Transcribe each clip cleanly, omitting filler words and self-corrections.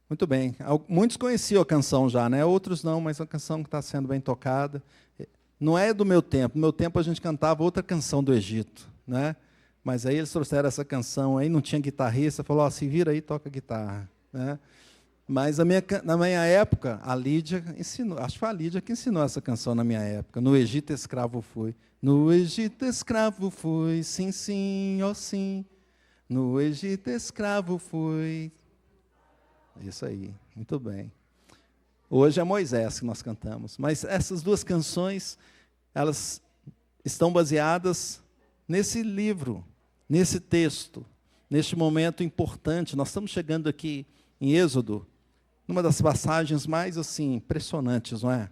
Muito bem. Muitos conheciam a canção já, né? Outros não, mas é uma canção que está sendo bem tocada. Não é do meu tempo. No meu tempo a gente cantava outra canção do Egito, né? Mas aí eles trouxeram essa canção, aí não tinha guitarrista, falou, se vira aí, toca guitarra, né? Mas na minha época, a Lídia ensinou, acho que foi a Lídia que ensinou essa canção na minha época. No Egito escravo fui. No Egito escravo fui, sim, sim, ó sim. No Egito escravo fui. Isso aí, muito bem. Hoje é Moisés que nós cantamos, mas essas duas canções, elas estão baseadas nesse livro, nesse texto, neste momento importante. Nós estamos chegando aqui em Êxodo, numa das passagens mais assim impressionantes, não é?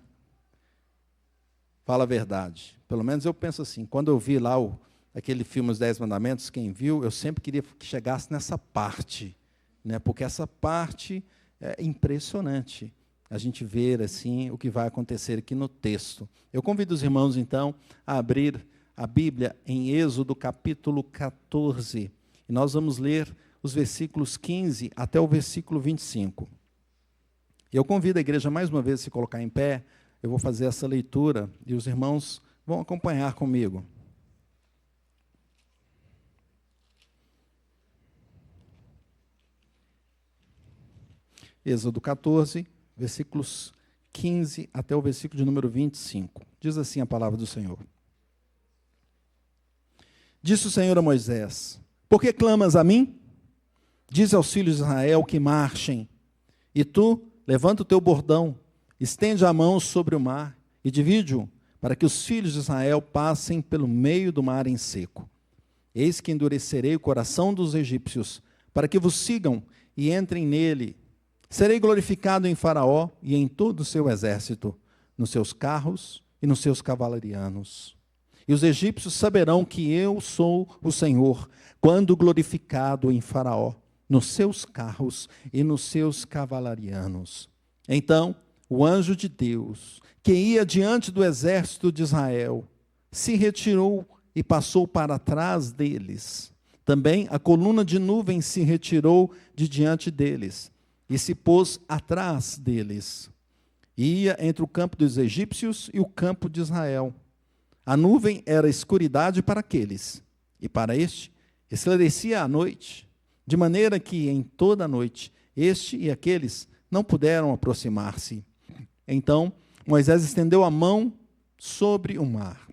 Fala a verdade. Pelo menos eu penso assim, quando eu vi lá aquele filme Os 10 Mandamentos, quem viu, eu sempre queria que chegasse nessa parte, né? Porque essa parte é impressionante. A gente ver assim o que vai acontecer aqui no texto. Eu convido os irmãos, então, a abrir a Bíblia em Êxodo, capítulo 14. E nós vamos ler os versículos 15 até o versículo 25. Eu convido a igreja, mais uma vez, a se colocar em pé. Eu vou fazer essa leitura e os irmãos vão acompanhar comigo. Êxodo 14, versículos 15 até o versículo de número 25. Diz assim a palavra do Senhor. Disse o Senhor a Moisés: por que clamas a mim? Diz aos filhos de Israel que marchem. E tu, levanta o teu bordão, estende a mão sobre o mar e divide-o, para que os filhos de Israel passem pelo meio do mar em seco. Eis que endurecerei o coração dos egípcios, para que vos sigam e entrem nele. Serei glorificado em Faraó e em todo o seu exército, nos seus carros e nos seus cavalarianos. E os egípcios saberão que eu sou o Senhor, quando glorificado em Faraó, nos seus carros e nos seus cavalarianos. Então, o anjo de Deus, que ia diante do exército de Israel, se retirou e passou para trás deles. Também a coluna de nuvem se retirou de diante deles e se pôs atrás deles. Ia entre o campo dos egípcios e o campo de Israel. A nuvem era escuridade para aqueles, e para este esclarecia a noite, de maneira que em toda a noite este e aqueles não puderam aproximar-se. Então Moisés estendeu a mão sobre o mar,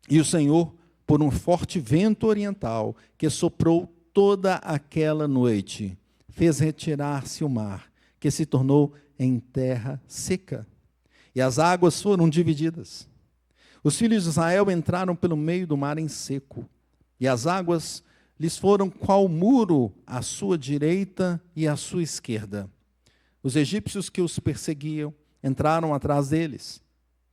e o Senhor, por um forte vento oriental que soprou toda aquela noite, fez retirar-se o mar, que se tornou em terra seca, e as águas foram divididas. Os filhos de Israel entraram pelo meio do mar em seco, e as águas lhes foram qual muro à sua direita e à sua esquerda. Os egípcios que os perseguiam entraram atrás deles,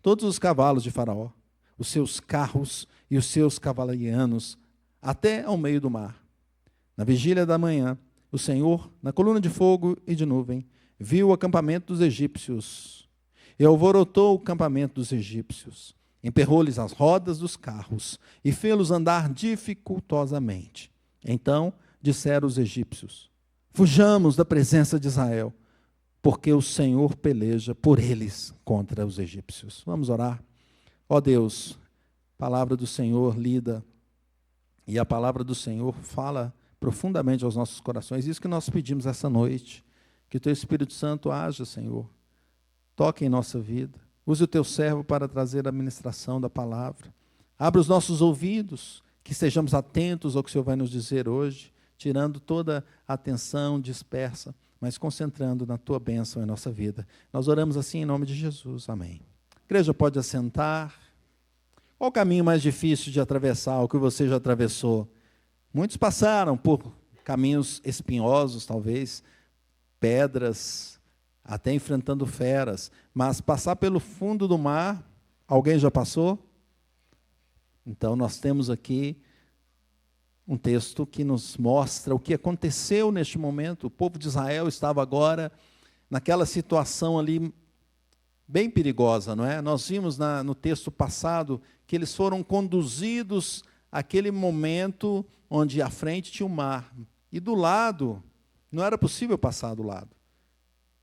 todos os cavalos de Faraó, os seus carros e os seus cavalarianos, até ao meio do mar. Na vigília da manhã, o Senhor, na coluna de fogo e de nuvem, viu o acampamento dos egípcios e alvorotou o acampamento dos egípcios. Emperrou-lhes as rodas dos carros e fê-los andar dificultosamente. Então disseram os egípcios: fujamos da presença de Israel, porque o Senhor peleja por eles contra os egípcios. Vamos orar. Ó Deus, palavra do Senhor lida, e a palavra do Senhor fala profundamente aos nossos corações. Isso que nós pedimos essa noite, que o Teu Espírito Santo haja, Senhor, toque em nossa vida. Use o Teu servo para trazer a ministração da palavra. Abra os nossos ouvidos, que estejamos atentos ao que o Senhor vai nos dizer hoje, tirando toda a atenção dispersa, mas concentrando na Tua bênção em nossa vida. Nós oramos assim em nome de Jesus. Amém. A igreja pode assentar. Qual o caminho mais difícil de atravessar, o que você já atravessou? Muitos passaram por caminhos espinhosos, talvez, pedras, até enfrentando feras, mas passar pelo fundo do mar, alguém já passou? Então nós temos aqui um texto que nos mostra o que aconteceu neste momento. O povo de Israel estava agora naquela situação ali bem perigosa, não é? Nós vimos no texto passado que eles foram conduzidos àquele momento onde à frente tinha o mar, e do lado, não era possível passar do lado.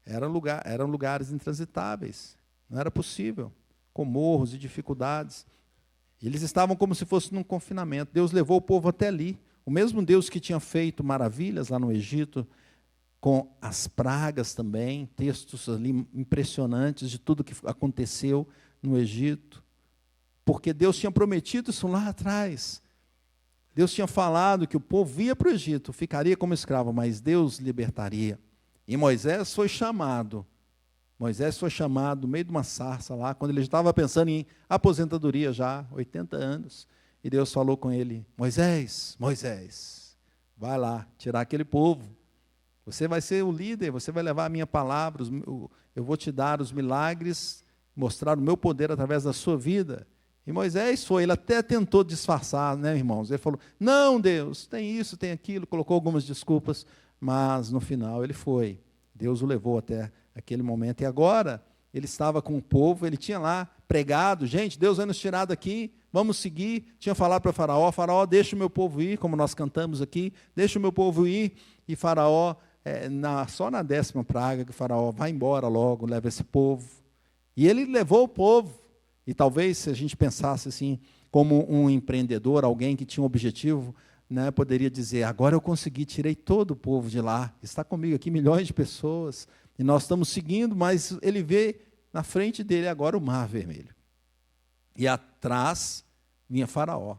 Eram lugares intransitáveis, não era possível, com morros e dificuldades. Eles estavam como se fosse num confinamento. Deus levou o povo até ali. O mesmo Deus que tinha feito maravilhas lá no Egito, com as pragas também, textos ali impressionantes de tudo que aconteceu no Egito, porque Deus tinha prometido isso lá atrás. Deus tinha falado que o povo ia para o Egito, ficaria como escravo, mas Deus libertaria. E Moisés foi chamado no meio de uma sarça lá, quando ele estava pensando em aposentadoria já, 80 anos, e Deus falou com ele: Moisés, vai lá, tirar aquele povo. Você vai ser o líder, você vai levar a minha palavra, eu vou te dar os milagres, mostrar o meu poder através da sua vida. E Moisés foi, ele até tentou disfarçar, né, irmãos? Ele falou: não, Deus, tem isso, tem aquilo, colocou algumas desculpas, mas no final ele foi. Deus o levou até aquele momento. E agora, ele estava com o povo, ele tinha lá pregado: gente, Deus vai nos tirar daqui, vamos seguir. Tinha falado para Faraó: Faraó, deixa o meu povo ir, como nós cantamos aqui, deixa o meu povo ir. E Faraó, só na 10ª praga, que Faraó vai embora logo, leva esse povo. E ele levou o povo. E talvez, se a gente pensasse assim, como um empreendedor, alguém que tinha um objetivo, né, poderia dizer: agora eu consegui, tirei todo o povo de lá, está comigo aqui milhões de pessoas, e nós estamos seguindo, mas ele vê na frente dele agora o Mar Vermelho. E atrás vinha Faraó.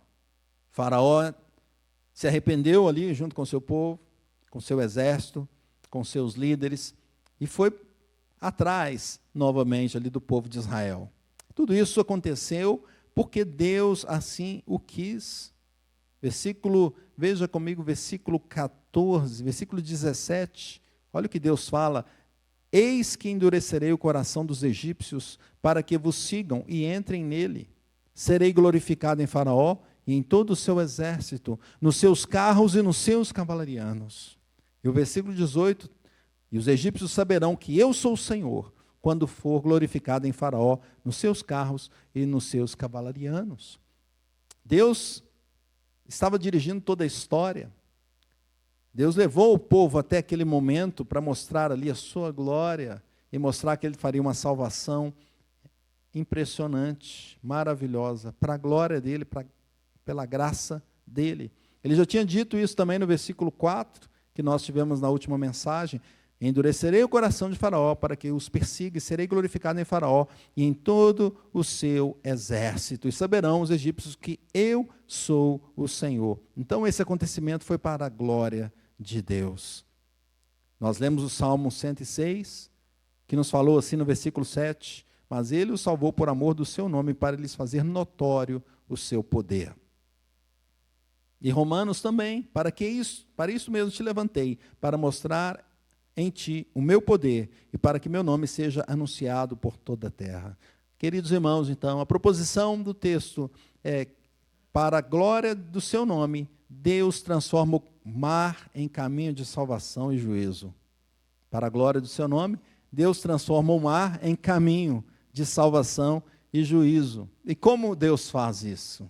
Faraó se arrependeu ali junto com o seu povo, com o seu exército, com seus líderes, e foi atrás novamente ali do povo de Israel. Tudo isso aconteceu porque Deus assim o quis. Veja comigo, versículo 14, versículo 17. Olha o que Deus fala: eis que endurecerei o coração dos egípcios para que vos sigam e entrem nele. Serei glorificado em Faraó e em todo o seu exército, nos seus carros e nos seus cavalarianos. E o versículo 18: e os egípcios saberão que eu sou o Senhor, quando for glorificado em Faraó, nos seus carros e nos seus cavalarianos. Deus estava dirigindo toda a história. Deus levou o povo até aquele momento para mostrar ali a sua glória e mostrar que ele faria uma salvação impressionante, maravilhosa, para a glória dele, pela graça dele. Ele já tinha dito isso também no versículo 4, que nós tivemos na última mensagem: endurecerei o coração de Faraó para que os persiga, e serei glorificado em Faraó e em todo o seu exército. E saberão os egípcios que eu sou o Senhor. Então esse acontecimento foi para a glória de Deus. Nós lemos o Salmo 106, que nos falou assim no versículo 7, mas ele os salvou por amor do seu nome, para lhes fazer notório o seu poder. E Romanos também: para isso mesmo te levantei, para mostrar em ti o meu poder, e para que meu nome seja anunciado por toda a terra. Queridos irmãos, então, a proposição do texto é: para a glória do seu nome, Deus transforma o mar em caminho de salvação e juízo. Para a glória do seu nome, Deus transforma o mar em caminho de salvação e juízo. E como Deus faz isso?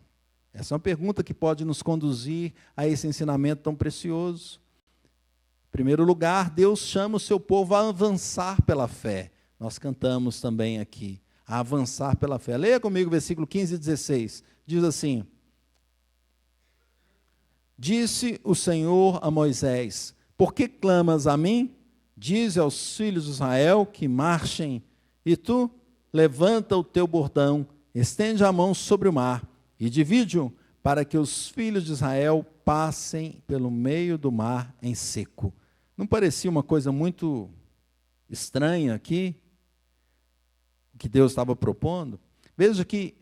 Essa é uma pergunta que pode nos conduzir a esse ensinamento tão precioso. Em primeiro lugar, Deus chama o seu povo a avançar pela fé. Nós cantamos também aqui: a avançar pela fé. Leia comigo o versículo 15 e 16. Diz assim: disse o Senhor a Moisés: por que clamas a mim? Dize aos filhos de Israel que marchem, e tu levanta o teu bordão, estende a mão sobre o mar e divide-o, para que os filhos de Israel passem pelo meio do mar em seco. Não parecia uma coisa muito estranha aqui, o que Deus estava propondo? Veja que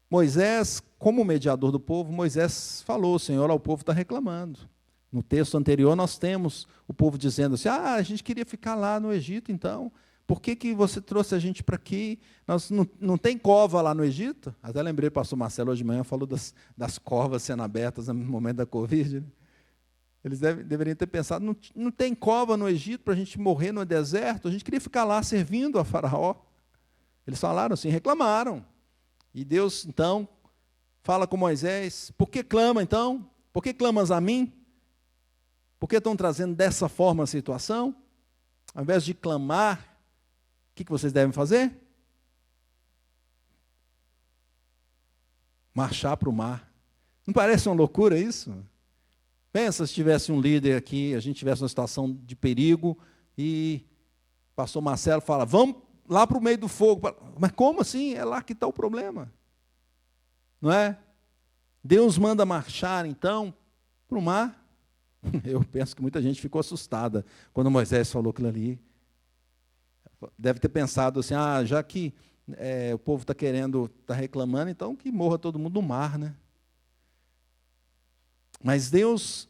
Moisés, como mediador do povo, Moisés falou: Senhor, o povo está reclamando. No texto anterior nós temos o povo dizendo assim: a gente queria ficar lá no Egito, então, por que você trouxe a gente para aqui? Nós não tem cova lá no Egito? Até lembrei, o pastor Marcelo hoje de manhã falou das covas sendo abertas no momento da Covid, né? Eles deveriam ter pensado: não tem cova no Egito para a gente morrer no deserto? A gente queria ficar lá servindo a Faraó. Eles falaram assim, reclamaram. E Deus, então, fala com Moisés: por que clama, então? Por que clamas a mim? Por que estão trazendo dessa forma a situação? Ao invés de clamar, o que vocês devem fazer? Marchar para o mar. Não parece uma loucura isso? Pensa se tivesse um líder aqui, a gente tivesse uma situação de perigo e o pastor Marcelo fala, vamos lá para o meio do fogo. Mas como assim? É lá que está o problema. Não é? Deus manda marchar, então, para o mar. Eu penso que muita gente ficou assustada quando Moisés falou aquilo ali. Deve ter pensado assim, já que o povo está querendo, está reclamando, então que morra todo mundo no mar, né? Mas Deus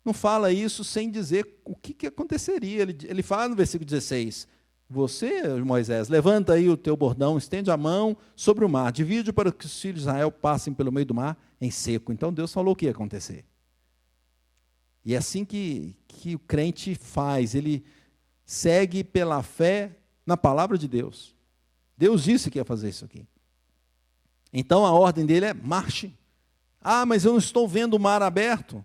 não fala isso sem dizer o que aconteceria. Ele fala no versículo 16, você, Moisés, levanta aí o teu bordão, estende a mão sobre o mar, divide para que os filhos de Israel passem pelo meio do mar em seco. Então Deus falou o que ia acontecer. E é assim que o crente faz, ele segue pela fé na palavra de Deus. Deus disse que ia fazer isso aqui. Então a ordem dele é marche. Mas eu não estou vendo o mar aberto.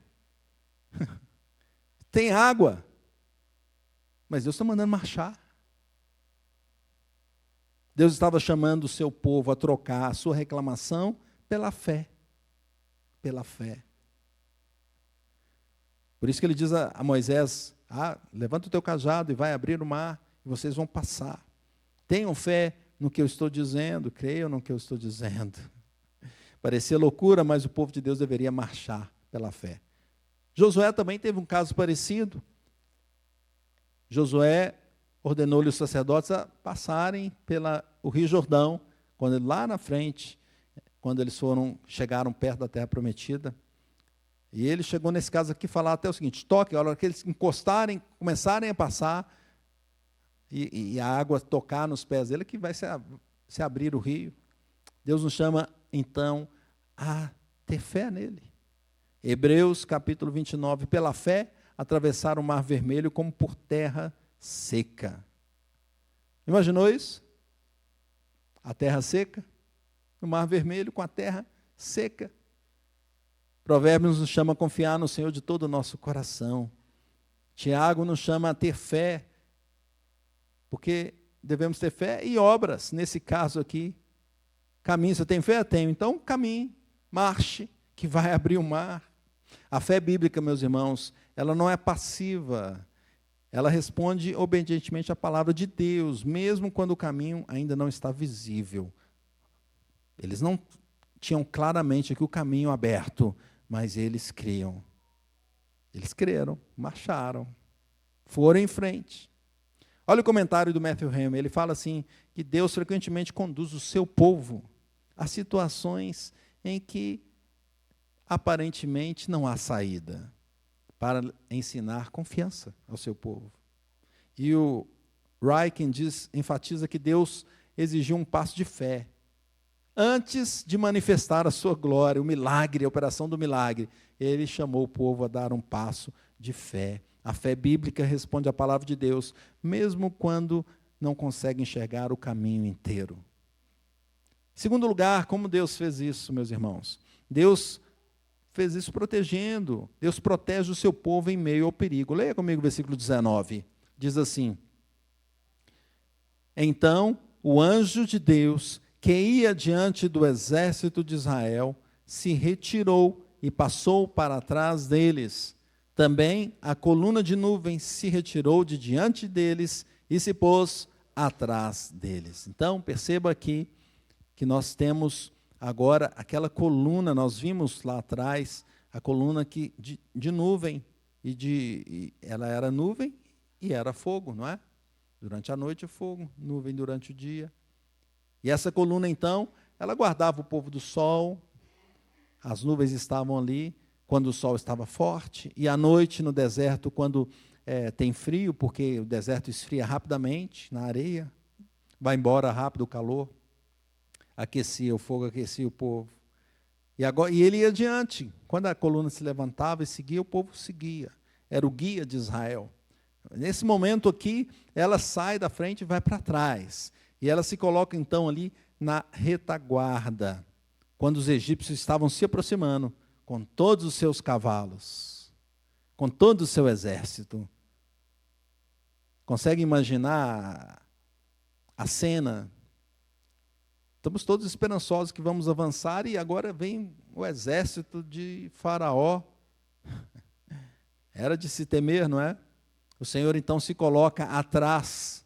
Tem água. Mas Deus está mandando marchar. Deus estava chamando o seu povo a trocar a sua reclamação pela fé. Pela fé. Por isso que ele diz a Moisés, levanta o teu cajado e vai abrir o mar, e vocês vão passar. Tenham fé no que eu estou dizendo, creiam no que eu estou dizendo. Parecia loucura, mas o povo de Deus deveria marchar pela fé. Josué também teve um caso parecido. Josué ordenou-lhe os sacerdotes a passarem o Rio Jordão, quando lá na frente, quando eles chegaram perto da terra prometida. E ele chegou nesse caso aqui falar até o seguinte, toque, a hora que eles encostarem, começarem a passar, e a água tocar nos pés dele, que vai se abrir o rio. Deus nos chama, então, a ter fé nele. Hebreus, capítulo 29, pela fé, atravessaram o Mar Vermelho como por terra seca. Imaginou isso? A terra seca, o Mar Vermelho com a terra seca. Provérbios nos chama a confiar no Senhor de todo o nosso coração. Tiago nos chama a ter fé, porque devemos ter fé e obras. Nesse caso aqui, caminho, você tem fé? Tenho. Então, caminhe, marche, que vai abrir o mar. A fé bíblica, meus irmãos, ela não é passiva. Ela responde obedientemente à palavra de Deus, mesmo quando o caminho ainda não está visível. Eles não tinham claramente aqui o caminho aberto, mas eles criam. Eles creram, marcharam, foram em frente. Olha o comentário do Matthew Henry, ele fala assim, que Deus frequentemente conduz o seu povo a situações em que aparentemente não há saída, para ensinar confiança ao seu povo. E o Ryken enfatiza que Deus exigiu um passo de fé, antes de manifestar a sua glória, o milagre, a operação do milagre, ele chamou o povo a dar um passo de fé. A fé bíblica responde à palavra de Deus, mesmo quando não consegue enxergar o caminho inteiro. Segundo lugar, como Deus fez isso, meus irmãos? Deus fez isso protegendo. Deus protege o seu povo em meio ao perigo. Leia comigo o versículo 19. Diz assim, então o anjo de Deus, que ia diante do exército de Israel, se retirou e passou para trás deles. Também a coluna de nuvem se retirou de diante deles e se pôs atrás deles. Então, perceba aqui que nós temos agora aquela coluna, nós vimos lá atrás, a coluna de nuvem, e ela era nuvem e era fogo, não é? Durante a noite, fogo, nuvem durante o dia. E essa coluna, então, ela guardava o povo do sol, as nuvens estavam ali quando o sol estava forte, e à noite no deserto, quando tem frio, porque o deserto esfria rapidamente na areia, vai embora rápido o calor, aquecia o fogo, aquecia o povo. E ele ia adiante, quando a coluna se levantava e seguia, o povo seguia, era o guia de Israel. Nesse momento aqui, ela sai da frente e vai para trás. E ela se coloca, então, ali na retaguarda, quando os egípcios estavam se aproximando, com todos os seus cavalos, com todo o seu exército. Consegue imaginar a cena? Estamos todos esperançosos que vamos avançar e agora vem o exército de Faraó. Era de se temer, não é? O Senhor então se coloca atrás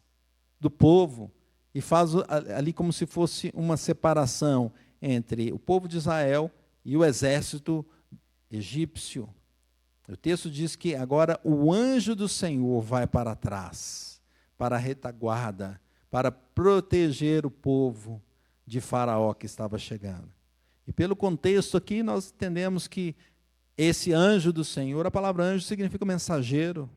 do povo e faz ali como se fosse uma separação entre o povo de Israel e o exército egípcio. O texto diz que agora o anjo do Senhor vai para trás, para a retaguarda, para proteger o povo de Faraó que estava chegando. E pelo contexto aqui nós entendemos que esse anjo do Senhor, a palavra anjo significa mensageiro.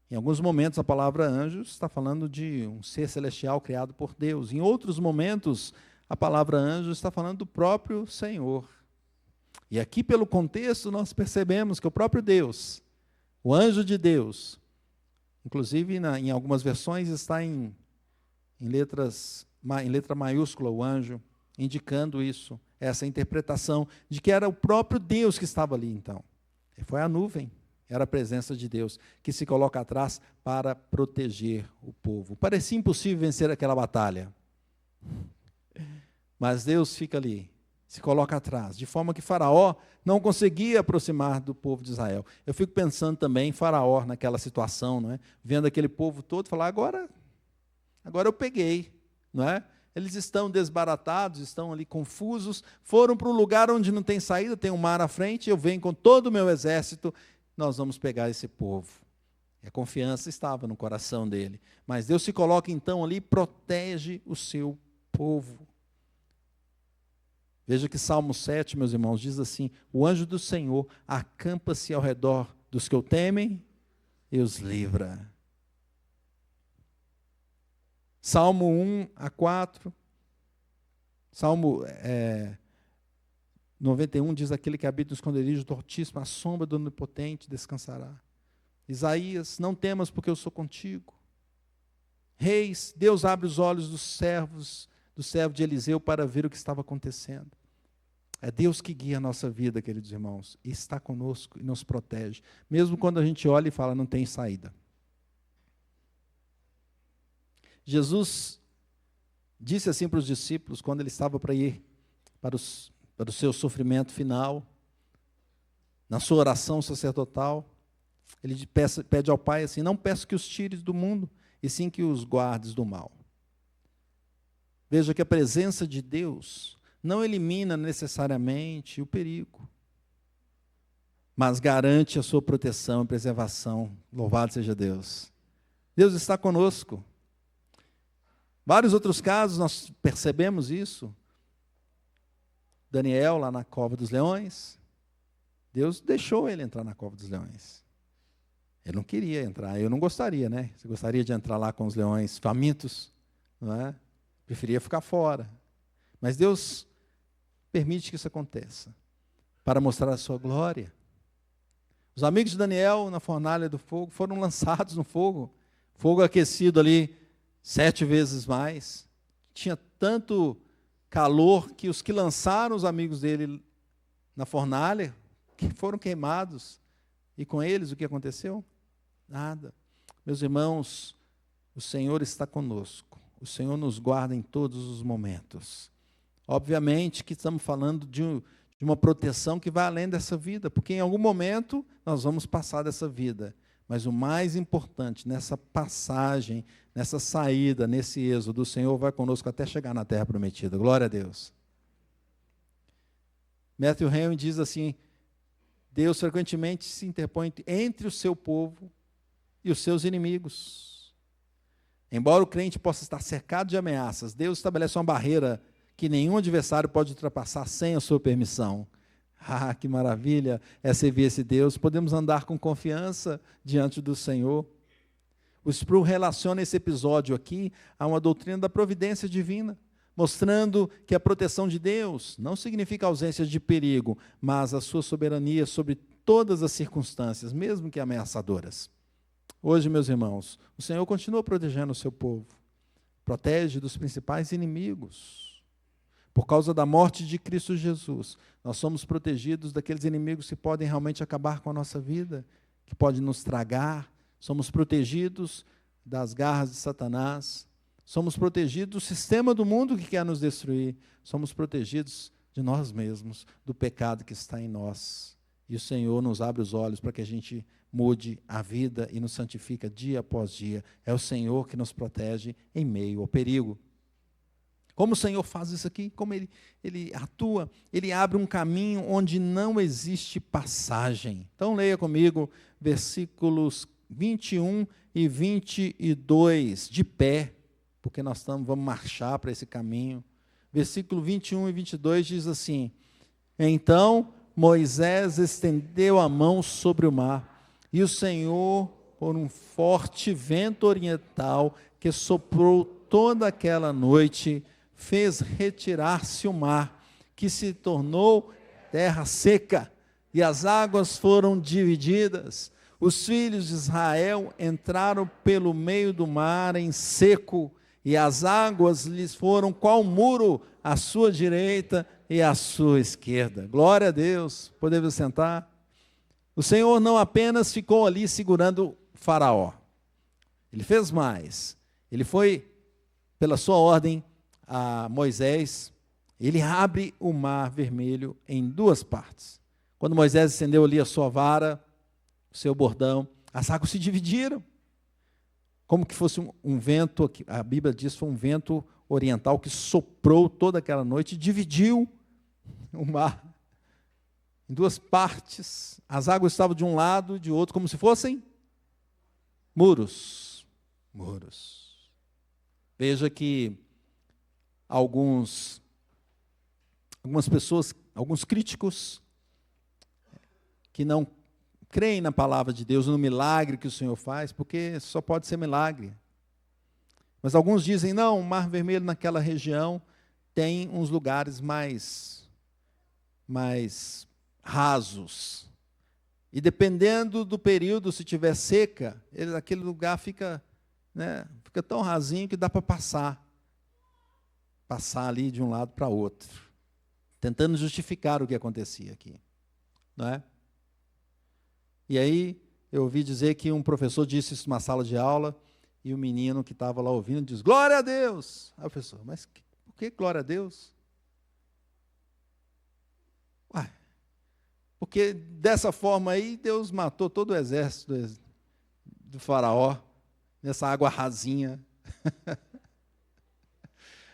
Em alguns momentos a palavra anjo está falando de um ser celestial criado por Deus. Em outros momentos a palavra anjo está falando do próprio Senhor. E aqui pelo contexto nós percebemos que o próprio Deus, o anjo de Deus, inclusive em algumas versões está em letra maiúscula o anjo, indicando isso, essa interpretação de que era o próprio Deus que estava ali então. E foi a nuvem, era a presença de Deus, que se coloca atrás para proteger o povo. Parecia impossível vencer aquela batalha, mas Deus fica ali, se coloca atrás, de forma que Faraó não conseguia aproximar do povo de Israel. Eu fico pensando também em Faraó naquela situação, não é? Vendo aquele povo todo, falar, agora eu peguei, não é? Eles estão desbaratados, estão ali confusos, foram para um lugar onde não tem saída, tem um mar à frente, eu venho com todo o meu exército, nós vamos pegar esse povo. E a confiança estava no coração dele. Mas Deus se coloca então ali e protege o seu povo. Veja que Salmo 7, meus irmãos, diz assim, o anjo do Senhor acampa-se ao redor dos que o temem e os livra. Salmo 1-4, Salmo 91 diz, aquele que habita no esconderijo do Altíssimo, a sombra do Onipotente descansará. Isaías, não temas porque eu sou contigo. Reis, Deus abre os olhos do servo de Eliseu para ver o que estava acontecendo. É Deus que guia a nossa vida, queridos irmãos, e está conosco e nos protege, mesmo quando a gente olha e fala, não tem saída. Jesus disse assim para os discípulos, quando ele estava para ir para o seu sofrimento final, na sua oração sacerdotal, ele pede ao Pai assim, não peço que os tires do mundo, e sim que os guardes do mal. Veja que a presença de Deus não elimina necessariamente o perigo, mas garante a sua proteção e preservação. Louvado seja Deus. Deus está conosco. Vários outros casos nós percebemos isso. Daniel lá na cova dos leões, Deus deixou ele entrar na cova dos leões. Ele não queria entrar, eu não gostaria, né? Você gostaria de entrar lá com os leões famintos, não é? Preferia ficar fora. Mas Deus permite que isso aconteça, para mostrar a sua glória. Os amigos de Daniel, na fornalha do fogo, foram lançados no fogo. Fogo aquecido ali 7 vezes mais. Tinha tanto calor que os que lançaram os amigos dele na fornalha, que foram queimados. E com eles o que aconteceu? Nada. Meus irmãos, o Senhor está conosco. O Senhor nos guarda em todos os momentos. Obviamente que estamos falando de uma proteção que vai além dessa vida, porque em algum momento nós vamos passar dessa vida. Mas o mais importante, nessa passagem, nessa saída, nesse êxodo, o Senhor vai conosco até chegar na terra prometida. Glória a Deus. Matthew Henry diz assim, Deus frequentemente se interpõe entre o seu povo e os seus inimigos. Embora o crente possa estar cercado de ameaças, Deus estabelece uma barreira que nenhum adversário pode ultrapassar sem a sua permissão. Ah, que maravilha é servir esse Deus. Podemos andar com confiança diante do Senhor. O Sproul relaciona esse episódio aqui a uma doutrina da providência divina, mostrando que a proteção de Deus não significa ausência de perigo, mas a sua soberania sobre todas as circunstâncias, mesmo que ameaçadoras. Hoje, meus irmãos, o Senhor continua protegendo o seu povo, protege dos principais inimigos. Por causa da morte de Cristo Jesus, nós somos protegidos daqueles inimigos que podem realmente acabar com a nossa vida, que podem nos tragar. Somos protegidos das garras de Satanás, somos protegidos do sistema do mundo que quer nos destruir, somos protegidos de nós mesmos, do pecado que está em nós. E o Senhor nos abre os olhos para que a gente mude a vida e nos santifica dia após dia. É o Senhor que nos protege em meio ao perigo. Como o Senhor faz isso aqui? Como Ele atua? Ele abre um caminho onde não existe passagem. Então leia comigo versículos 21 e 22, de pé, porque nós vamos marchar para esse caminho. Versículo 21 e 22 diz assim: Então Moisés estendeu a mão sobre o mar, e o Senhor, por um forte vento oriental que soprou toda aquela noite, fez retirar-se o mar, que se tornou terra seca, e as águas foram divididas. Os filhos de Israel entraram pelo meio do mar em seco, e as águas lhes foram qual muro à sua direita e à sua esquerda. Glória a Deus. Podemos sentar? O Senhor não apenas ficou ali segurando o Faraó. Ele fez mais. Ele foi, pela sua ordem, a Moisés, ele abre o mar vermelho em duas partes. Quando Moisés estendeu ali a sua vara, o seu bordão, as águas se dividiram. Como que fosse um vento, a Bíblia diz, foi um vento oriental que soprou toda aquela noite e dividiu o mar em duas partes. As águas estavam de um lado e de outro, como se fossem muros. Muros. Veja que algumas pessoas, alguns críticos que não creem na palavra de Deus, no milagre que o Senhor faz, porque só pode ser milagre. Mas alguns dizem, não, o Mar Vermelho naquela região tem uns lugares mais rasos. E dependendo do período, se tiver seca, aquele lugar fica tão rasinho que dá para passar ali de um lado para outro, tentando justificar o que acontecia aqui, não é? E aí eu ouvi dizer que um professor disse isso numa sala de aula, e o menino que estava lá ouvindo diz, glória a Deus! Aí o professor, mas por que glória a Deus? Ué, porque dessa forma aí Deus matou todo o exército do Faraó, nessa água rasinha.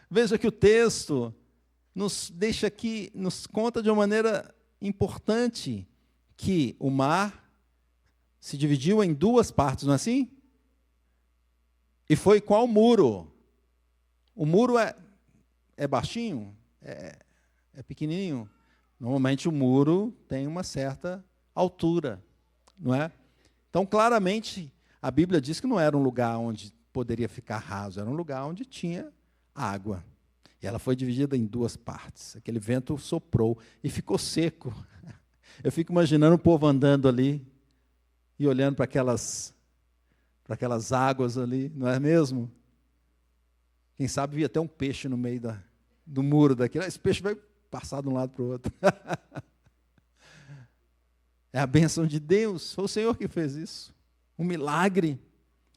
Veja que o texto nos deixa aqui, nos conta de uma maneira importante que o mar se dividiu em duas partes, não é assim? E foi qual muro? O muro é baixinho? É pequenininho? Normalmente o muro tem uma certa altura, não é? Então, claramente, a Bíblia diz que não era um lugar onde poderia ficar raso, era um lugar onde tinha água. E ela foi dividida em duas partes. Aquele vento soprou e ficou seco. Eu fico imaginando o povo andando ali e olhando para aquelas águas ali, não é mesmo? Quem sabe via até um peixe no meio do muro daquilo. Esse peixe vai passar de um lado para o outro. É a bênção de Deus. Foi o Senhor que fez isso. Um milagre.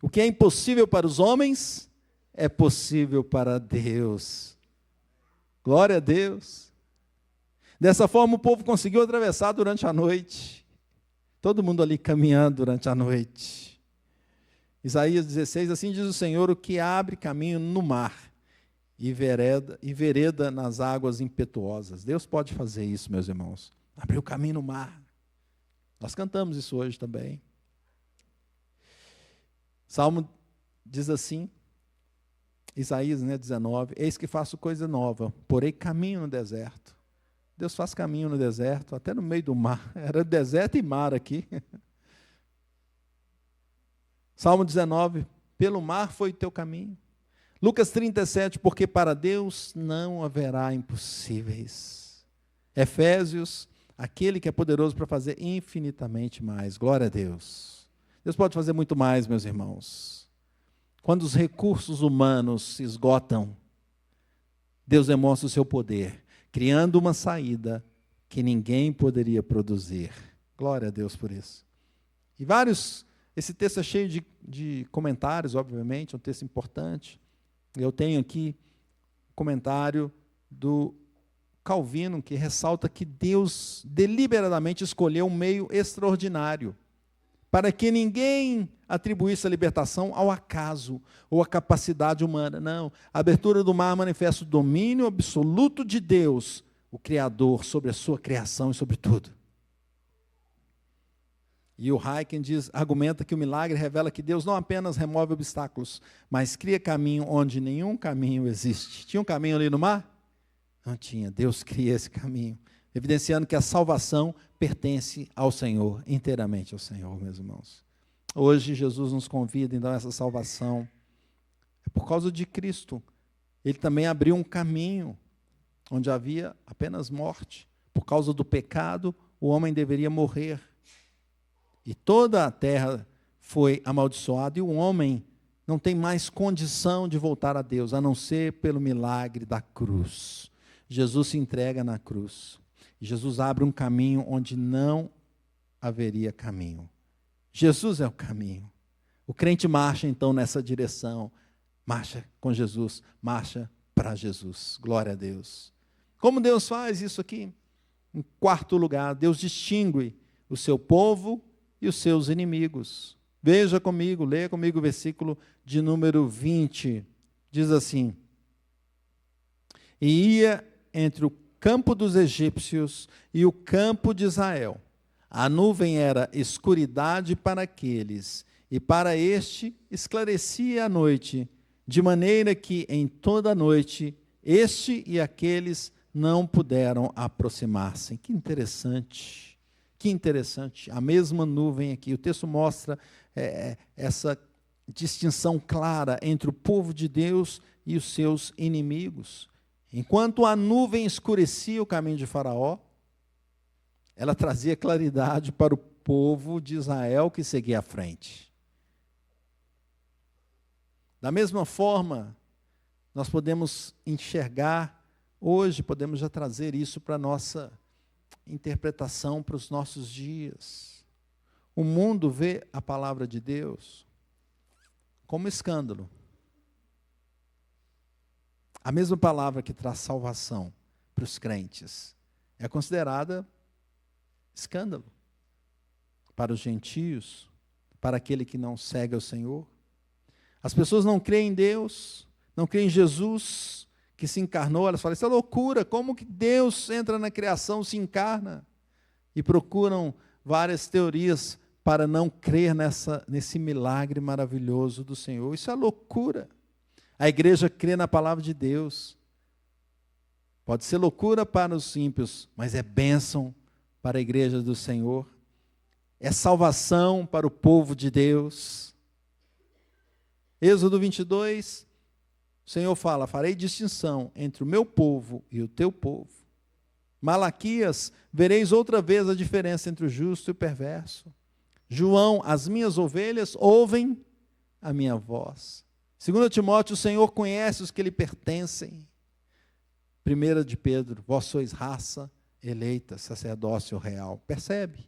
O que é impossível para os homens é possível para Deus. Glória a Deus. Dessa forma o povo conseguiu atravessar durante a noite. Todo mundo ali caminhando durante a noite. Isaías 16, assim diz o Senhor, o que abre caminho no mar e vereda nas águas impetuosas. Deus pode fazer isso, meus irmãos. Abrir o caminho no mar. Nós cantamos isso hoje também. Salmo diz assim, Isaías 19, eis que faço coisa nova, porei caminho no deserto. Deus faz caminho no deserto, até no meio do mar. Era deserto e mar aqui. Salmo 19, pelo mar foi o teu caminho. Lucas 37, porque para Deus não haverá impossíveis. Efésios, aquele que é poderoso para fazer infinitamente mais. Glória a Deus. Deus pode fazer muito mais, meus irmãos. Quando os recursos humanos se esgotam, Deus demonstra o seu poder, criando uma saída que ninguém poderia produzir. Glória a Deus por isso. E vários Esse texto é cheio de comentários, obviamente, é um texto importante. Eu tenho aqui um comentário do Calvino, que ressalta que Deus deliberadamente escolheu um meio extraordinário para que ninguém atribuísse a libertação ao acaso ou à capacidade humana. Não, a abertura do mar manifesta o domínio absoluto de Deus, o Criador, sobre a sua criação e sobre tudo. E o Heiken argumenta que o milagre revela que Deus não apenas remove obstáculos, mas cria caminho onde nenhum caminho existe. Tinha um caminho ali no mar? Não tinha. Deus cria esse caminho, evidenciando que a salvação pertence ao Senhor, inteiramente ao Senhor, meus irmãos. Hoje Jesus nos convida, então, a essa salvação. É por causa de Cristo. Ele também abriu um caminho onde havia apenas morte. Por causa do pecado, o homem deveria morrer. E toda a terra foi amaldiçoada, e o homem não tem mais condição de voltar a Deus, a não ser pelo milagre da cruz. Jesus se entrega na cruz. E Jesus abre um caminho onde não haveria caminho. Jesus é o caminho. O crente marcha, então, nessa direção. Marcha com Jesus, marcha para Jesus. Glória a Deus. Como Deus faz isso aqui? Em quarto lugar, Deus distingue o seu povo e os seus inimigos. Veja comigo, leia comigo o versículo de número 20. Diz assim: E ia entre o campo dos egípcios e o campo de Israel. A nuvem era escuridade para aqueles, e para este esclarecia a noite, de maneira que em toda a noite este e aqueles não puderam aproximar-se. Que interessante. Que interessante, a mesma nuvem aqui. O texto mostra essa distinção clara entre o povo de Deus e os seus inimigos. Enquanto a nuvem escurecia o caminho de Faraó, ela trazia claridade para o povo de Israel que seguia à frente. Da mesma forma, nós podemos enxergar, hoje podemos já trazer isso para a nossa interpretação para os nossos dias. O mundo vê a palavra de Deus como escândalo. A mesma palavra que traz salvação para os crentes é considerada escândalo para os gentios, para aquele que não segue ao Senhor. As pessoas não creem em Deus, não creem em Jesus que se encarnou. Elas falam, isso é loucura, como que Deus entra na criação, se encarna? E procuram várias teorias para não crer nesse milagre maravilhoso do Senhor. Isso é loucura. A igreja crê na palavra de Deus. Pode ser loucura para os ímpios, mas é bênção para a igreja do Senhor. É salvação para o povo de Deus. Êxodo 22, o Senhor fala, farei distinção entre o meu povo e o teu povo. Malaquias, vereis outra vez a diferença entre o justo e o perverso. João, as minhas ovelhas ouvem a minha voz. 2 Timóteo, o Senhor conhece os que lhe pertencem. 1 de Pedro, vós sois raça eleita, sacerdócio real. Percebe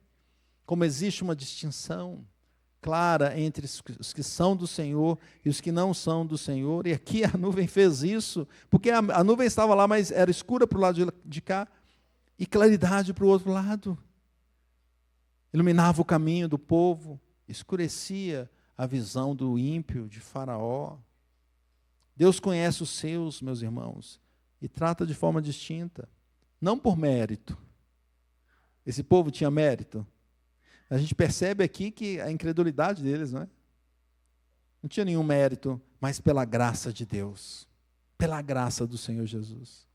como existe uma distinção clara entre os que são do Senhor e os que não são do Senhor. E aqui a nuvem fez isso, porque a nuvem estava lá, mas era escura para o lado de cá e claridade para o outro lado. Iluminava o caminho do povo, escurecia a visão do ímpio, de Faraó. Deus conhece os seus, meus irmãos, e trata de forma distinta, não por mérito. Esse povo tinha mérito. A gente percebe aqui que a incredulidade deles, não é? Não tinha nenhum mérito, mas pela graça de Deus, pela graça do Senhor Jesus.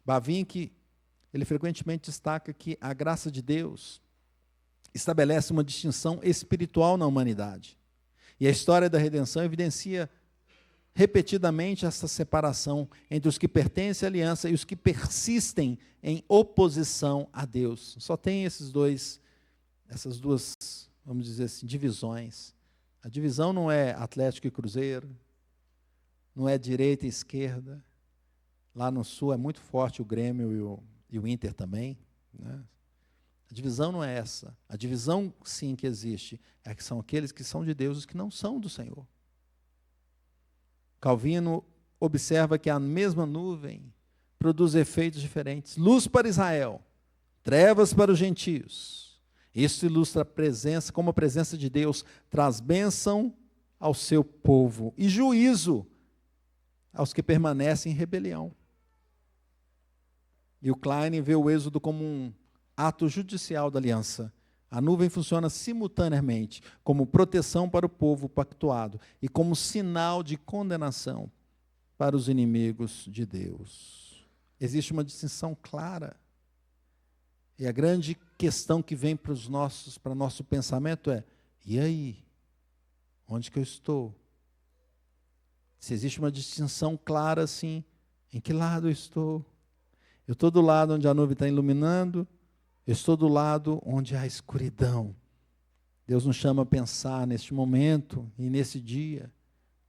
Bavinck, ele frequentemente destaca que a graça de Deus estabelece uma distinção espiritual na humanidade. E a história da redenção evidencia repetidamente essa separação entre os que pertencem à aliança e os que persistem em oposição a Deus. Só tem essas duas, vamos dizer assim, divisões. A divisão não é Atlético e Cruzeiro, não é direita e esquerda. Lá no Sul é muito forte o Grêmio e o Inter também, né? A divisão não é essa. A divisão, sim, que existe, é que são aqueles que são de Deus e os que não são do Senhor. Calvino observa que a mesma nuvem produz efeitos diferentes. Luz para Israel, trevas para os gentios. Isso ilustra a presença, como a presença de Deus traz bênção ao seu povo e juízo aos que permanecem em rebelião. E o Klein vê o êxodo como um ato judicial da aliança. A nuvem funciona simultaneamente como proteção para o povo pactuado e como sinal de condenação para os inimigos de Deus. Existe uma distinção clara. E a grande questão que vem para o nosso pensamento é: e aí? Onde que eu estou? Se existe uma distinção clara assim, em que lado eu estou? Eu estou do lado onde a nuvem está iluminando, eu estou do lado onde há escuridão. Deus nos chama a pensar neste momento e nesse dia,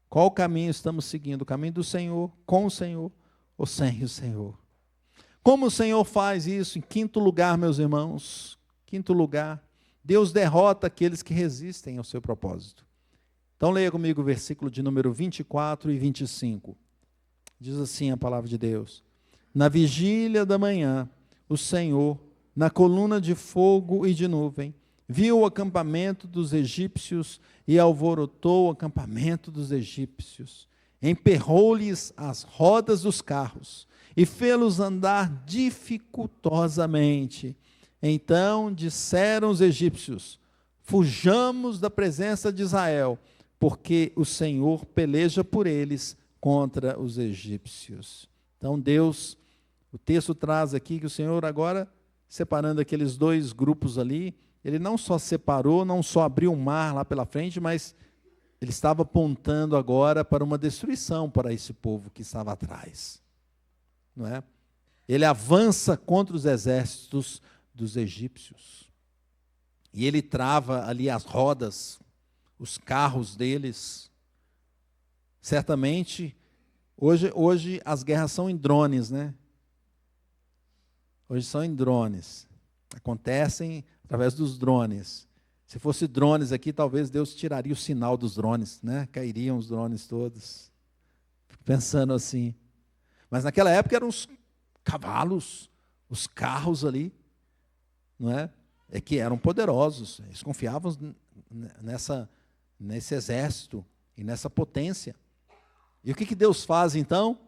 qual caminho estamos seguindo? O caminho do Senhor, com o Senhor ou sem o Senhor? Como o Senhor faz isso? Em quinto lugar, meus irmãos, quinto lugar, Deus derrota aqueles que resistem ao seu propósito. Então leia comigo o versículo de número 24 e 25. Diz assim a palavra de Deus: na vigília da manhã, o Senhor, na coluna de fogo e de nuvem, viu o acampamento dos egípcios e alvorotou o acampamento dos egípcios. Emperrou-lhes as rodas dos carros e fê-los andar dificultosamente. Então disseram os egípcios: fujamos da presença de Israel, porque o Senhor peleja por eles contra os egípcios. Então Deus, o texto traz aqui que o Senhor agora, separando aqueles dois grupos ali, ele não só separou, não só abriu o mar lá pela frente, mas ele estava apontando agora para uma destruição para esse povo que estava atrás. Não é? Ele avança contra os exércitos dos egípcios. E ele trava ali as rodas, os carros deles. Certamente, hoje as guerras são em drones, né? Hoje são em drones. Acontecem através dos drones. Se fosse drones aqui, talvez Deus tiraria o sinal dos drones, né? Cairiam os drones todos. Fico pensando assim. Mas naquela época eram os cavalos, os carros ali, não é? É que eram poderosos. Eles confiavam nesse exército e nessa potência. E o que Deus faz então?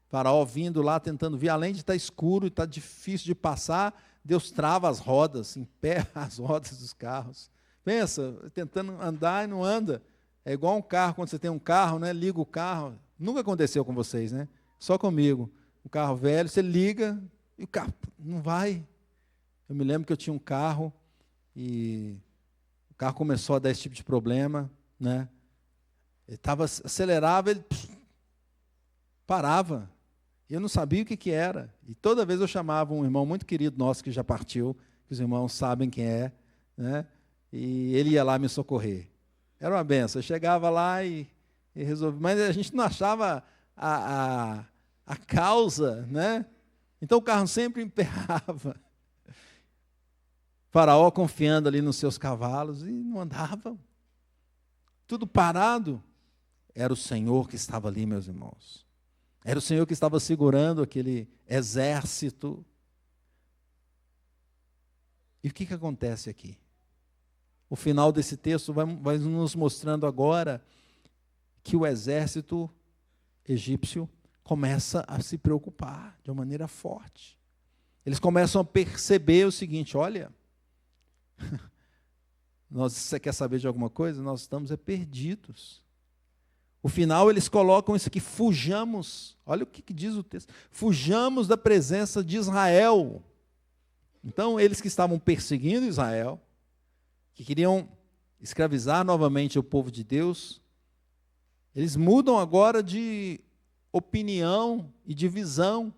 Faraó vindo lá, tentando vir, além de estar escuro e estar difícil de passar, Deus trava as rodas, emperra as rodas dos carros. Pensa, tentando andar e não anda. É igual um carro, quando você tem um carro, né? Liga o carro. Nunca aconteceu com vocês, né? Só comigo. Um carro velho, você liga e o carro não vai. Eu me lembro que eu tinha um carro e o carro começou a dar esse tipo de problema, né? Ele acelerava, ele parava. Eu não sabia o que era. E toda vez eu chamava um irmão muito querido nosso que já partiu, que os irmãos sabem quem é, né? E ele ia lá me socorrer. Era uma benção. Eu chegava lá e resolvia. Mas a gente não achava a causa, né? Então o carro sempre emperrava. Faraó confiando ali nos seus cavalos e não andava. Tudo parado. Era o Senhor que estava ali, meus irmãos. Era o Senhor que estava segurando aquele exército. E o que acontece aqui? O final desse texto vai nos mostrando agora que o exército egípcio começa a se preocupar de uma maneira forte. Eles começam a perceber o seguinte: olha, você quer saber de alguma coisa? Nós estamos perdidos. O final eles colocam isso aqui: fujamos. Olha o que diz o texto: fujamos da presença de Israel. Então, eles que estavam perseguindo Israel, que queriam escravizar novamente o povo de Deus, eles mudam agora de opinião e de visão.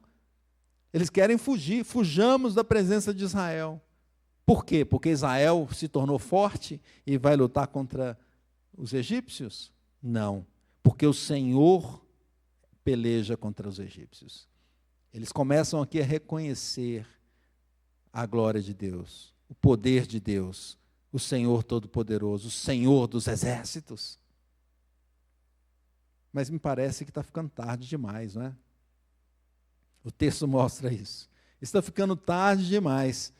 Eles querem fugir. Fujamos da presença de Israel. Por quê? Porque Israel se tornou forte e vai lutar contra os egípcios? Não. Porque o Senhor peleja contra os egípcios. Eles começam aqui a reconhecer a glória de Deus. o poder de Deus, o Senhor Todo-Poderoso, o Senhor dos Exércitos. Mas me parece que está ficando tarde demais, não é? O texto mostra isso. Está ficando tarde demais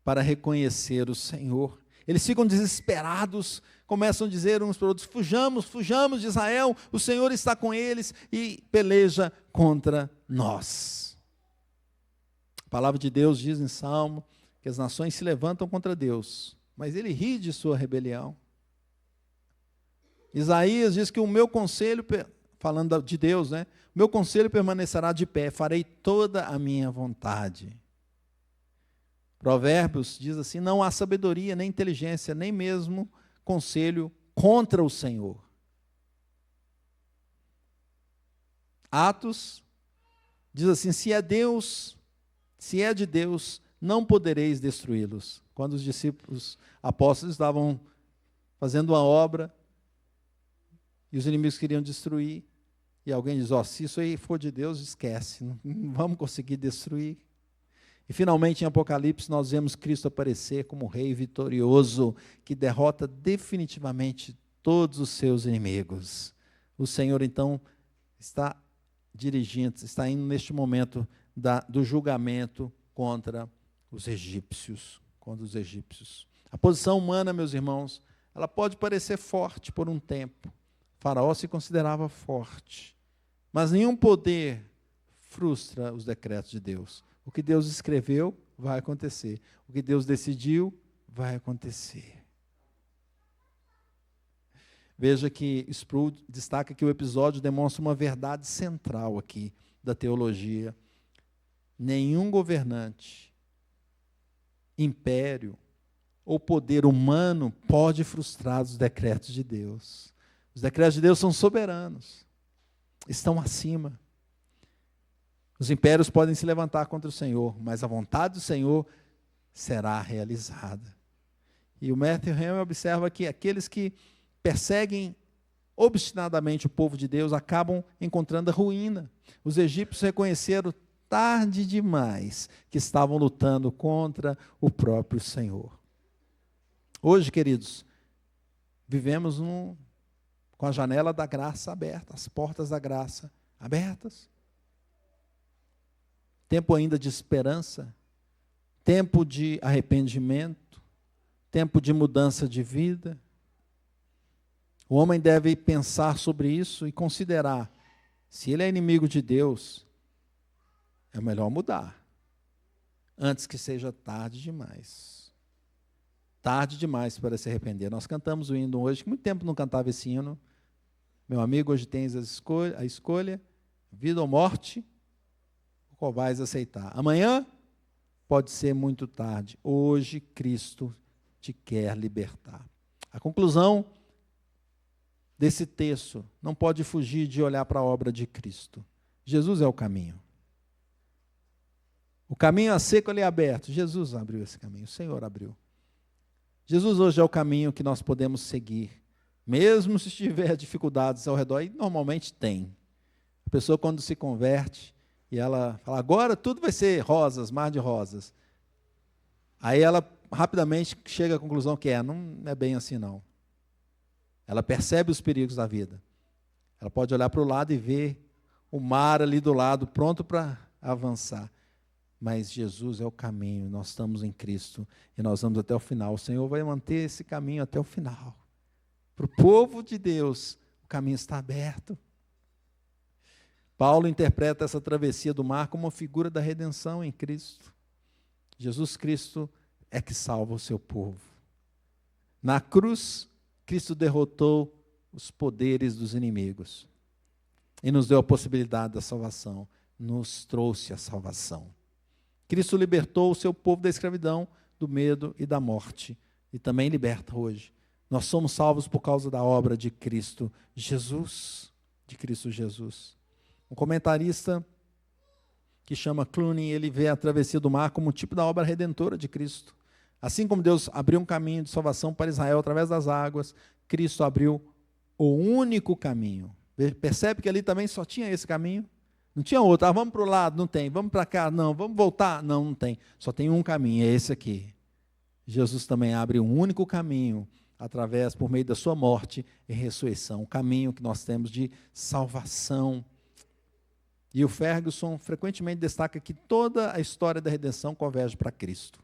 para reconhecer o Senhor. Eles ficam desesperados, começam a dizer uns para os outros: fujamos, fujamos de Israel, o Senhor está com eles e peleja contra nós. A palavra de Deus diz em Salmo que as nações se levantam contra Deus, mas ele ri de sua rebelião. Isaías diz que o meu conselho, falando de Deus, né? Meu conselho permanecerá de pé, farei toda a minha vontade. Provérbios diz assim: não há sabedoria, nem inteligência, nem mesmo conselho contra o Senhor. Atos diz assim: se é de Deus, não podereis destruí-los. Quando os discípulos apóstolos estavam fazendo uma obra e os inimigos queriam destruir, e alguém diz: se isso aí for de Deus, esquece, não vamos conseguir destruir. E finalmente em Apocalipse nós vemos Cristo aparecer como rei vitorioso, que derrota definitivamente todos os seus inimigos. O Senhor então está dirigindo, está indo neste momento do julgamento contra os egípcios. A posição humana, meus irmãos, ela pode parecer forte por um tempo. Faraó se considerava forte, mas nenhum poder frustra os decretos de Deus. O que Deus escreveu vai acontecer. O que Deus decidiu vai acontecer. Veja que Sproul destaca que o episódio demonstra uma verdade central aqui da teologia. Nenhum governante, império ou poder humano pode frustrar os decretos de Deus. Os decretos de Deus são soberanos, estão acima. Os impérios podem se levantar contra o Senhor, mas a vontade do Senhor será realizada. E o Matthew Henry observa que aqueles que perseguem obstinadamente o povo de Deus acabam encontrando a ruína. Os egípcios reconheceram tarde demais que estavam lutando contra o próprio Senhor. Hoje, queridos, vivemos com a janela da graça aberta, as portas da graça abertas. Tempo ainda de esperança, tempo de arrependimento, tempo de mudança de vida. O homem deve pensar sobre isso e considerar: se ele é inimigo de Deus, é melhor mudar, antes que seja tarde demais. Tarde demais para se arrepender. Nós cantamos o hino hoje, que muito tempo não cantava esse hino. Meu amigo, hoje tens a escolha, vida ou morte, qual vais aceitar? Amanhã pode ser muito tarde. Hoje Cristo te quer libertar. A conclusão desse texto não pode fugir de olhar para a obra de Cristo. Jesus é o caminho. O caminho a seco ali é aberto. Jesus abriu esse caminho, o Senhor abriu. Jesus hoje é o caminho que nós podemos seguir, mesmo se tiver dificuldades ao redor, e normalmente tem. A pessoa, quando se converte, e ela fala: agora tudo vai ser rosas, mar de rosas. Aí ela rapidamente chega à conclusão que não é bem assim não. Ela percebe os perigos da vida. Ela pode olhar para o lado e ver o mar ali do lado, pronto para avançar. Mas Jesus é o caminho, nós estamos em Cristo e nós vamos até o final. O Senhor vai manter esse caminho até o final. Para o povo de Deus, o caminho está aberto. Paulo interpreta essa travessia do mar como uma figura da redenção em Cristo. Jesus Cristo é que salva o seu povo. Na cruz, Cristo derrotou os poderes dos inimigos e nos deu a possibilidade da salvação, nos trouxe a salvação. Cristo libertou o seu povo da escravidão, do medo e da morte, e também liberta hoje. Nós somos salvos por causa da obra de Cristo Jesus, de Cristo Jesus. Um comentarista que chama Cluny, ele vê a travessia do mar como um tipo da obra redentora de Cristo. Assim como Deus abriu um caminho de salvação para Israel através das águas, Cristo abriu o único caminho. Percebe que ali também só tinha esse caminho? Não tinha outro. Vamos para o lado, não tem. Vamos para cá, não. Vamos voltar, não tem. Só tem um caminho, é esse aqui. Jesus também abre um único caminho, por meio da sua morte e ressurreição, o caminho que nós temos de salvação. E o Ferguson frequentemente destaca que toda a história da redenção converge para Cristo.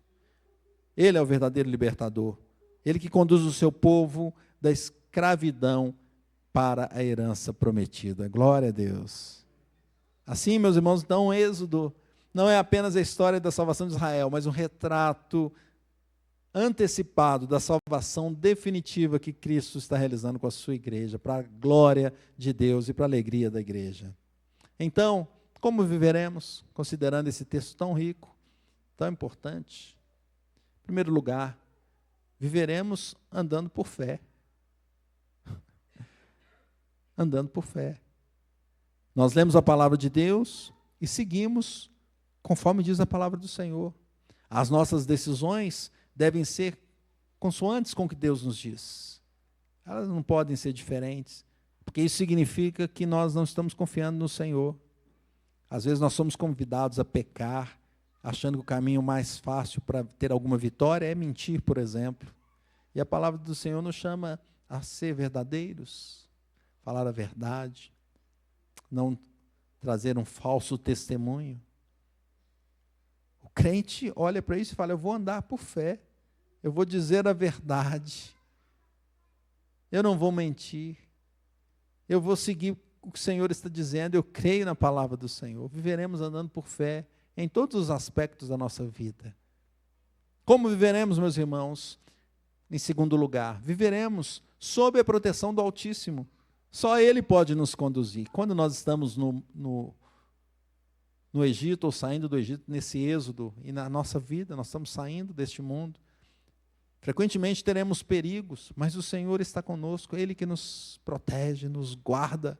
Ele é o verdadeiro libertador, ele que conduz o seu povo da escravidão para a herança prometida. Glória a Deus. Assim, meus irmãos, então o Êxodo não é apenas a história da salvação de Israel, mas um retrato antecipado da salvação definitiva que Cristo está realizando com a sua igreja, para a glória de Deus e para a alegria da igreja. Então, como viveremos, considerando esse texto tão rico, tão importante? Em primeiro lugar, viveremos andando por fé. Andando por fé. Nós lemos a palavra de Deus e seguimos conforme diz a palavra do Senhor. As nossas decisões devem ser consoantes com o que Deus nos diz. Elas não podem ser diferentes, porque isso significa que nós não estamos confiando no Senhor. Às vezes nós somos convidados a pecar, achando que o caminho mais fácil para ter alguma vitória é mentir, por exemplo. E a palavra do Senhor nos chama a ser verdadeiros, falar a verdade, não trazer um falso testemunho. O crente olha para isso e fala: eu vou andar por fé, eu vou dizer a verdade, eu não vou mentir, eu vou seguir o que o Senhor está dizendo, eu creio na palavra do Senhor. Viveremos andando por fé em todos os aspectos da nossa vida. Como viveremos, meus irmãos? Em segundo lugar, viveremos sob a proteção do Altíssimo. Só Ele pode nos conduzir. Quando nós estamos no Egito, ou saindo do Egito, nesse êxodo, e na nossa vida, nós estamos saindo deste mundo, frequentemente teremos perigos, mas o Senhor está conosco, Ele que nos protege, nos guarda.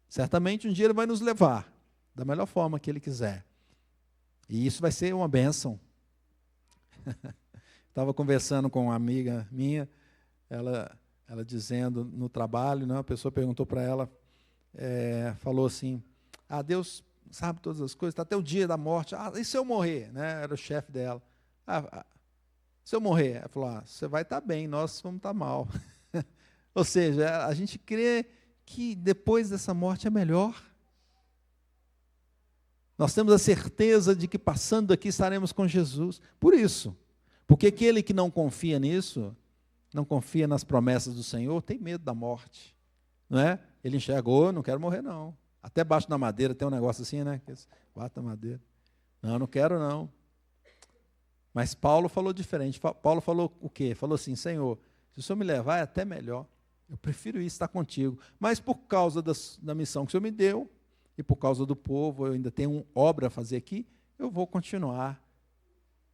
Certamente um dia Ele vai nos levar, da melhor forma que Ele quiser. E isso vai ser uma bênção. Estava conversando com uma amiga minha, ela dizendo no trabalho, né, uma pessoa perguntou para ela, falou assim: Deus sabe todas as coisas, está até o dia da morte. E se eu morrer? Né, era o chefe dela. Se eu morrer? Ela falou: você vai estar bem, nós vamos estar mal. Ou seja, a gente crê que depois dessa morte é melhor. Nós temos a certeza de que passando aqui estaremos com Jesus. Por isso, porque aquele que não confia nisso, não confia nas promessas do Senhor, tem medo da morte, não é? Ele enxergou: não quero morrer não. Até baixo da madeira tem um negócio assim, né? Bate na madeira. Não quero não. Mas Paulo falou diferente. Paulo falou o quê? Falou assim: Senhor, se o Senhor me levar é até melhor. Eu prefiro isso, estar contigo. Mas por causa da missão que o Senhor me deu, e por causa do povo, eu ainda tenho uma obra a fazer aqui, eu vou continuar.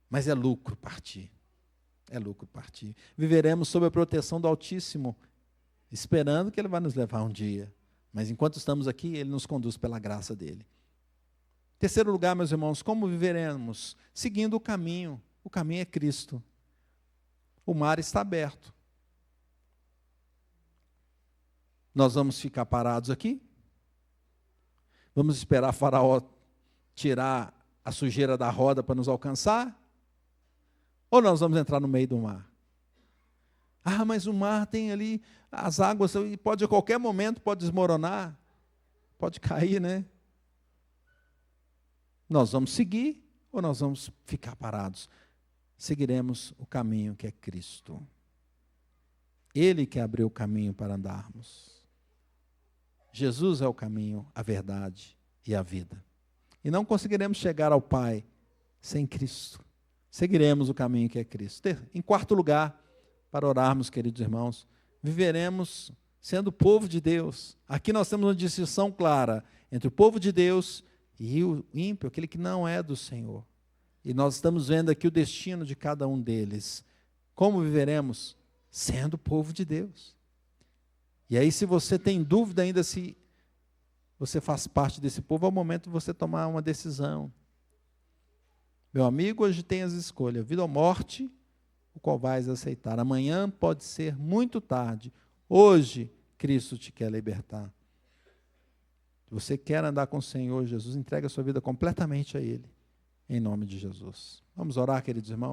Mas é lucro partir. É lucro partir. Viveremos sob a proteção do Altíssimo, esperando que Ele vai nos levar um dia. Mas enquanto estamos aqui, Ele nos conduz pela graça dEle. Terceiro lugar, meus irmãos, como viveremos? Seguindo o caminho. O caminho é Cristo. O mar está aberto. Nós vamos ficar parados aqui? Vamos esperar Faraó tirar a sujeira da roda para nos alcançar? Ou nós vamos entrar no meio do mar? Mas o mar tem ali as águas, e pode a qualquer momento pode desmoronar, pode cair, né? Nós vamos seguir ou nós vamos ficar parados? Seguiremos o caminho que é Cristo. Ele que abriu o caminho para andarmos. Jesus é o caminho, a verdade e a vida. E não conseguiremos chegar ao Pai sem Cristo. Seguiremos o caminho que é Cristo. Em quarto lugar, para orarmos, queridos irmãos, viveremos sendo o povo de Deus. Aqui nós temos uma distinção clara entre o povo de Deus e o ímpio, aquele que não é do Senhor. E nós estamos vendo aqui o destino de cada um deles. Como viveremos? Sendo o povo de Deus. E aí, se você tem dúvida ainda se você faz parte desse povo, é o momento de você tomar uma decisão. Meu amigo, hoje tem as escolhas, vida ou morte, o qual vais aceitar. Amanhã pode ser muito tarde. Hoje, Cristo te quer libertar. Se você quer andar com o Senhor Jesus, entregue a sua vida completamente a Ele, em nome de Jesus. Vamos orar, queridos irmãos?